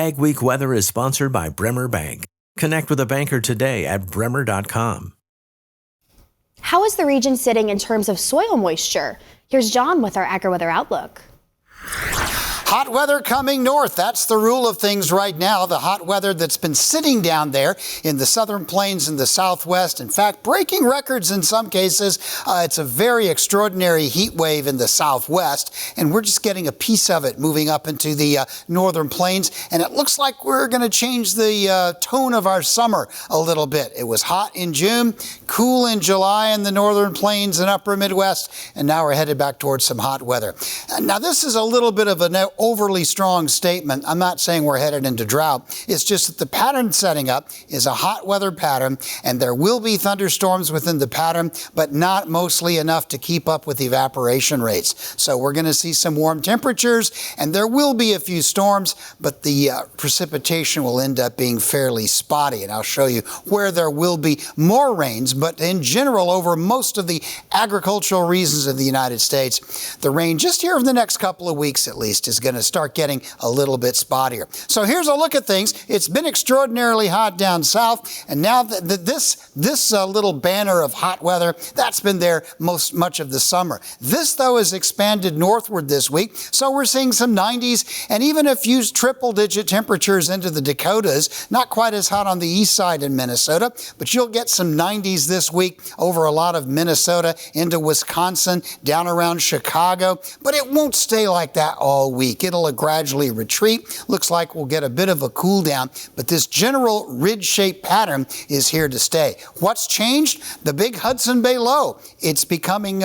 AgWeek Weather is sponsored by Bremer Bank. Connect with a banker today at bremer.com. How is the region sitting in terms of soil moisture? Here's John with our Agri-weather outlook. Hot weather coming north. That's the rule of things right now. The hot weather that's been sitting down there in the southern plains and the southwest. In fact, breaking records in some cases. It's a very extraordinary heat wave in the southwest, and we're just getting a piece of it moving up into the northern plains. And it looks like we're going to change the tone of our summer a little bit. It was hot in June, cool in July in the northern plains and upper Midwest, and now we're headed back towards some hot weather. Now, this is a little bit of an overly strong statement. I'm not saying we're headed into drought. It's just that the pattern setting up is a hot weather pattern, and there will be thunderstorms within the pattern, but not mostly enough to keep up with evaporation rates. So we're going to see some warm temperatures, and there will be a few storms, but the precipitation will end up being fairly spotty. And I'll show you where there will be more rains, but in general, over most of the agricultural regions of the United States, the rain just here over the next couple of weeks at least is going to start getting a little bit spottier. So here's a look at things. It's been extraordinarily hot down south, and now this little banner of hot weather, that's been there much of the summer. This, though, has expanded northward this week, so we're seeing some 90s and even a few triple-digit temperatures into the Dakotas. Not quite as hot on the east side in Minnesota, but you'll get some 90s this week over a lot of Minnesota into Wisconsin, down around Chicago, but it won't stay like that all week. It'll gradually retreat. Looks like we'll get a bit of a cool down, but this general ridge-shaped pattern is here to stay. What's changed? The big Hudson Bay low. It's becoming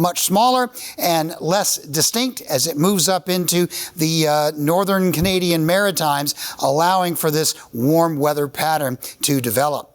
much smaller and less distinct as it moves up into the northern Canadian Maritimes, allowing for this warm weather pattern to develop.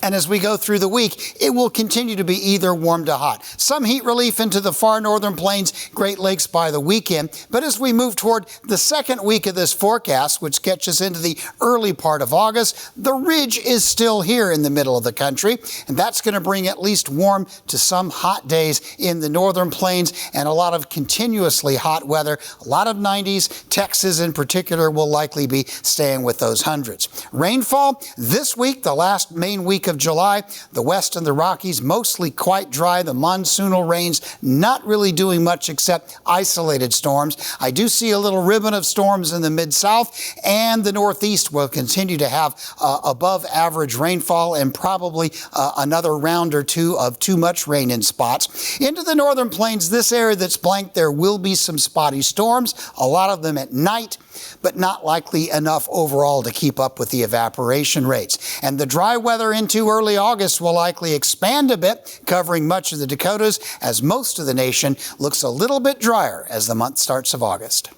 And as we go through the week, it will continue to be either warm to hot. Some heat relief into the far northern plains, Great Lakes by the weekend. But as we move toward the second week of this forecast, which gets us into the early part of August, the ridge is still here in the middle of the country. And that's going to bring at least warm to some hot days in the northern plains and a lot of continuously hot weather. A lot of 90s. Texas in particular will likely be staying with those hundreds. Rainfall this week, the last main week of July, the west and the Rockies mostly quite dry. The monsoonal rains not really doing much except isolated storms. I do see a little ribbon of storms in the mid-south, and the northeast will continue to have above average rainfall and probably another round or two of too much rain in spots. Into the northern plains, this area that's blank, there will be some spotty storms, a lot of them at night, but not likely enough overall to keep up with the evaporation rates. And the dry weather into early August will likely expand a bit, covering much of the Dakotas, as most of the nation looks a little bit drier as the month starts of August.